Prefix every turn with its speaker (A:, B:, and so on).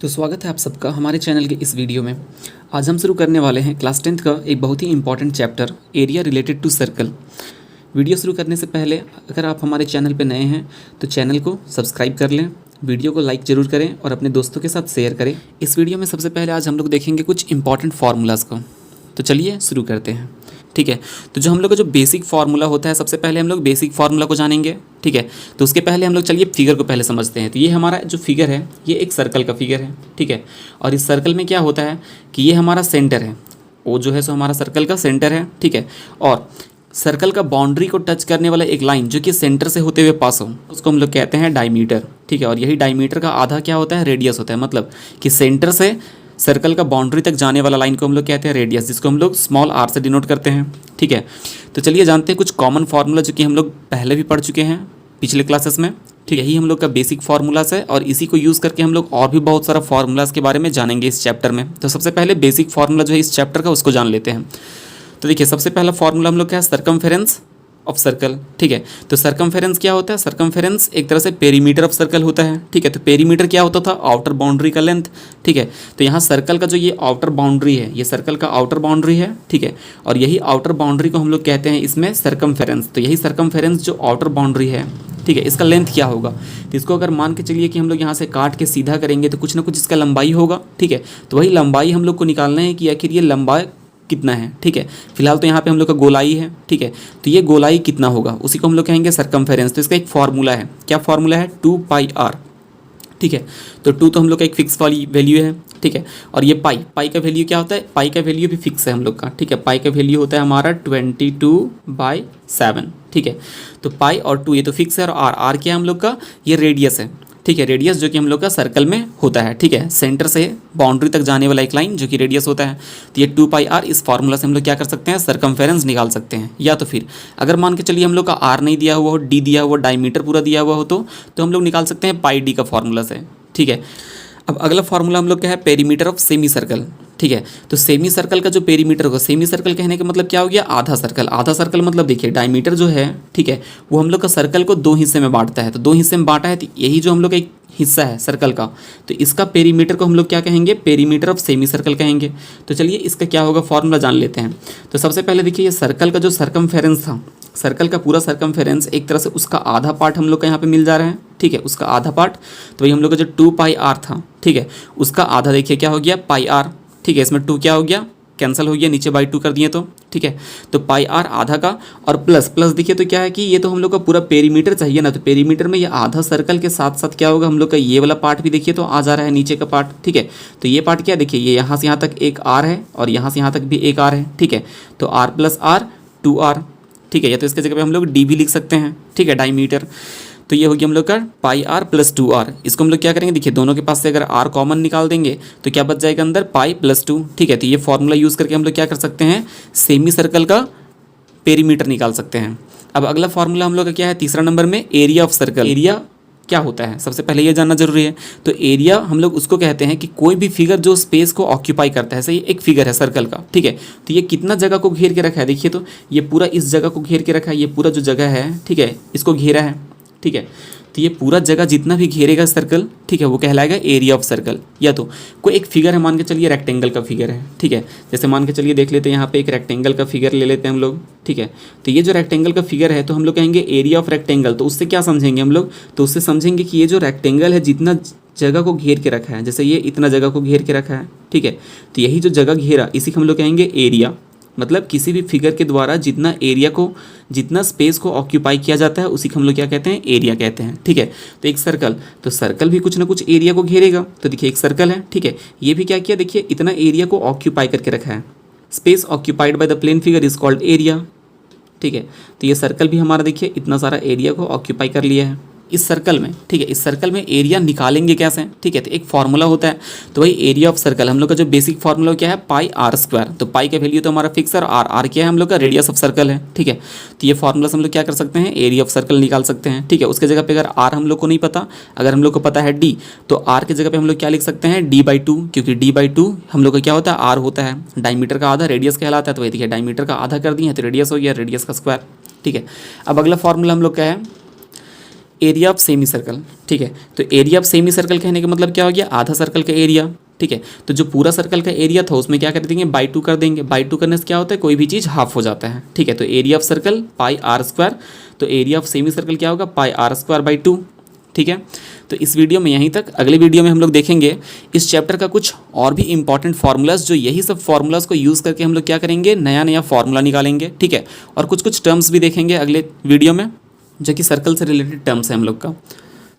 A: तो स्वागत है आप सबका हमारे चैनल के इस वीडियो में। आज हम शुरू करने वाले हैं क्लास 10th का एक बहुत ही important chapter area related to circle. Video शुरू करने से पहले अगर आप हमारे चैनल पर नए हैं तो चैनल को सब्सक्राइब कर लें, वीडियो को लाइक ज़रूर करें और अपने दोस्तों के साथ शेयर करें। इस वीडियो में सबसे पहले आज हम लोग देखेंगे कुछ इंपॉर्टेंट फार्मूलाज़ को। तो चलिए शुरू करते हैं। ठीक है, तो जो हम लोग का जो बेसिक फार्मूला होता है, सबसे पहले हम लोग बेसिक फार्मूला को जानेंगे। ठीक है, तो उसके पहले हम लोग चलिए फिगर को पहले समझते हैं। तो ये हमारा जो फिगर है ये एक सर्कल का फिगर है। ठीक है, और इस सर्कल में क्या होता है कि ये हमारा सेंटर है, वो जो है सो हमारा सर्कल का सेंटर है। ठीक है, और सर्कल का बाउंड्री को टच करने वाला एक लाइन जो कि सेंटर से होते हुए पास हो उसको हम लोग कहते हैं डायमीटर। ठीक है, और यही डायमीटर का आधा क्या होता है, रेडियस होता है। मतलब कि सेंटर से सर्कल का बाउंड्री तक जाने वाला लाइन को हम लोग कहते हैं रेडियस, जिसको हम लोग स्मॉल आर से डिनोट करते हैं। ठीक है, तो चलिए जानते हैं कुछ कॉमन फार्मूला जो कि हम लोग पहले भी पढ़ चुके हैं पिछले क्लासेस में। ठीक है, यही हम लोग का बेसिक फार्मूलाज है और इसी को यूज़ करके हम लोग और भी बहुत सारा फार्मूलाज के बारे में जानेंगे इस चैप्टर में। तो सबसे पहले बेसिक फार्मूला जो है इस चैप्टर का उसको जान लेते हैं। तो देखिए सबसे पहला फार्मूला हम लोग क्या है, सर्कमफेरेंस ऑफ सर्कल। ठीक है, तो सर्कमफेरेंस क्या होता है, सर्कमफेरेंस एक तरह से पेरीमीटर ऑफ सर्कल होता है। ठीक है, तो पेरीमीटर क्या होता था, आउटर बाउंड्री का लेंथ। ठीक है, तो यहाँ सर्कल का जो ये आउटर बाउंड्री है, ये सर्कल का आउटर बाउंड्री है। ठीक है, और यही आउटर बाउंड्री को हम लोग कहते हैं इसमें सर्कमफेरेंस। तो यही सर्कमफेरेंस जो आउटर बाउंड्री है, ठीक है, इसका लेंथ क्या होगा, तो इसको अगर मान के चलिए कि हम लोग यहाँ से काट के सीधा करेंगे तो कुछ ना कुछ इसका लंबाई होगा। ठीक है, तो वही लंबाई हम लोग को निकालना है कि आखिर ये लंबाई कितना है। ठीक है, फिलहाल तो यहाँ पे हम लोग का गोलाई है। ठीक है, तो ये गोलाई कितना होगा उसी को हम लोग कहेंगे सर्कमफेरेंस। तो इसका एक फार्मूला है, क्या फार्मूला है, 2πr। ठीक है, तो 2 तो हम लोग का एक फिक्स वाली वैल्यू है। ठीक है, और ये पाई का वैल्यू क्या होता है, पाई का वैल्यू भी फिक्स है हम लोग का। ठीक है, पाई का वैल्यू होता है हमारा 22/7। ठीक है, तो पाई और 2 ये तो फिक्स है, और आर क्या है हम लोग का, ये रेडियस है। ठीक है, रेडियस जो कि हम लोग का सर्कल में होता है। ठीक है, सेंटर से बाउंड्री तक जाने वाला एक लाइन जो कि रेडियस होता है। तो ये 2πr, इस फार्मूला से हम लोग क्या कर सकते हैं, सर्कमफेरेंस निकाल सकते हैं। या तो फिर अगर मान के चलिए हम लोग का आर नहीं दिया हुआ हो, डी दिया हुआ, डायमीटर पूरा दिया हुआ हो, तो हम लोग निकाल सकते हैं पाई डी का फार्मूला से। ठीक है, अब अगला फार्मूला हम लोग क्या है, पेरीमीटर ऑफ सेमी सर्कल। ठीक है, तो सेमी सर्कल का जो पेरीमीटर होगा, सेमी सर्कल कहने का मतलब क्या हो गया, आधा सर्कल। आधा सर्कल मतलब देखिए डायमीटर जो है, ठीक है, वो हम लोग का सर्कल को 2 हिस्से में बांटता है। तो 2 हिस्से में बांटा है, तो यही जो हम लोग का एक हिस्सा है सर्कल का, तो इसका पेरीमीटर को हम लोग क्या कहेंगे, पेरीमीटर ऑफ सेमी सर्कल कहेंगे। तो चलिए इसका क्या होगा फार्मूला जान लेते हैं। तो सबसे पहले देखिए ये सर्कल का जो सर्कमफेरेंस था, सर्कल का पूरा सर्कमफेरेंस एक तरह से उसका आधा पार्ट हम लोग का यहाँ पे मिल जा रहा है। ठीक है, उसका आधा पार्ट, तो वही हम लोग का जो 2πr था, ठीक है, उसका आधा देखिए क्या हो गया, πr। ठीक है, इसमें 2 क्या हो गया, कैंसिल हो गया, नीचे बाई 2 कर दिए तो। ठीक है, तो πr आधा का, और प्लस देखिए तो क्या है कि ये तो हम लोग का पूरा पेरीमीटर चाहिए ना, तो पेरीमीटर में ये आधा सर्कल के साथ साथ क्या होगा, हम लोग का ये वाला पार्ट भी देखिए तो आ जा रहा है, नीचे का पार्ट। ठीक है, तो ये पार्ट क्या देखिए, ये यहाँ से यहाँ तक एक r है और यहाँ से यहाँ तक भी एक r है। ठीक है, तो r + r 2r। ठीक है, या तो इसके जगह पे हम लोग डी भी लिख सकते हैं। ठीक है, डायमीटर, तो ये हो गया हम लोग का πr + 2r। इसको हम लोग क्या करेंगे, देखिए दोनों के पास से अगर r कॉमन निकाल देंगे तो क्या बच जाएगा अंदर, पाई + 2। ठीक है, तो ये फॉर्मूला यूज़ करके हम लोग क्या कर सकते हैं, सेमी सर्कल का पेरीमीटर निकाल सकते हैं। अब अगला फार्मूला हम लोग का क्या है, तीसरा नंबर में, एरिया ऑफ सर्कल। एरिया क्या होता है सबसे पहले ये जानना जरूरी है। तो एरिया हम लोग उसको कहते हैं कि कोई भी फिगर जो स्पेस को ऑक्यूपाई करता है। सही, एक फिगर है सर्कल का। ठीक है, तो ये कितना जगह को घेर के रखा है, देखिए तो ये पूरा इस जगह को घेर के रखा है, ये पूरा जो जगह है, ठीक है, इसको घेरा है। ठीक है, तो ये पूरा जगह जितना भी घेरेगा सर्कल, ठीक है, वो कहलाएगा एरिया ऑफ सर्कल। या तो कोई एक फिगर है, मान के चलिए रेक्टेंगल का फिगर है। ठीक है, जैसे मान के चलिए देख लेते हैं यहाँ पे एक रेक्टेंगल का फिगर ले लेते हैं हम लोग। ठीक है, तो ये जो रेक्टेंगल का फिगर है तो हम लोग कहेंगे एरिया ऑफ रेक्टेंगल। तो उससे क्या समझेंगे हम लोग, तो उससे समझेंगे कि ये जो रेक्टेंगल है जितना जगह को घेर के रखा है, जैसे ये इतना जगह को घेर के रखा है। ठीक है, तो यही जो जगह घेरा इसी को हम लोग कहेंगे एरिया। मतलब किसी भी फिगर के द्वारा जितना एरिया को, जितना स्पेस को ऑक्यूपाई किया जाता है उसी को हम लोग क्या कहते हैं, एरिया कहते हैं। ठीक है, तो एक सर्कल, तो सर्कल भी कुछ ना कुछ एरिया को घेरेगा। तो देखिए एक सर्कल है, ठीक है, ये भी क्या किया, देखिए इतना एरिया को ऑक्यूपाई करके रखा है। Space occupied by the plane figure is called area. ठीक है, तो ये सर्कल भी हमारा देखिए इतना सारा एरिया को ऑक्यूपाई कर लिया है इस सर्कल में। ठीक है, इस सर्कल में एरिया निकालेंगे कैसे, ठीक है, तो एक फार्मूला होता है। तो वही एरिया ऑफ सर्कल हम लोग का जो बेसिक फार्मूला क्या है, πr²। तो पाई का वैल्यू तो हमारा फिक्स है, और r क्या है हम लोग का, रेडियस ऑफ सर्कल है। ठीक है, तो ये फार्मूला से हम लोग क्या कर सकते हैं, एरिया ऑफ सर्कल निकाल सकते हैं। ठीक है, उसके जगह पे अगर r हम लोग को नहीं पता, अगर हम लोग को पता है d, तो r की जगह पे हम लोग क्या लिख सकते हैं, d/2, क्योंकि d/2 हम लोग का क्या होता है, r होता है, डायमीटर का आधा रेडियस कहलाता है। तो वही देखिए डायमीटर का आधा कर दिए तो रेडियस हो गया, रेडियस का स्क्वायर। ठीक है, अब अगला फार्मूला हम लोग क्या है, एरिया ऑफ सेमी सर्कल, ठीक है। तो एरिया ऑफ सेमी सर्कल कहने का मतलब क्या हो गया, आधा सर्कल का एरिया, ठीक है। तो जो पूरा सर्कल का एरिया था उसमें क्या कर देंगे, बाई 2 कर देंगे। बाई 2 करने से क्या होता है, कोई भी चीज़ हाफ हो जाता है, ठीक है। तो area of circle pi R square, तो एरिया ऑफ सेमी सर्कल क्या होगा, पाई आर स्क्वायर बाई 2, ठीक है। तो इस वीडियो में यहीं तक। अगले वीडियो में हम लोग देखेंगे इस चैप्टर का कुछ और भी इंपॉर्टेंट फार्मूलाज, जो यही सब फार्मूलाज को यूज़ करके हम लोग क्या करेंगे, नया नया फार्मूला निकालेंगे, ठीक है। और कुछ कुछ टर्म्स भी देखेंगे अगले वीडियो में, जो कि सर्कल से रिलेटेड टर्म्स है हम लोग का।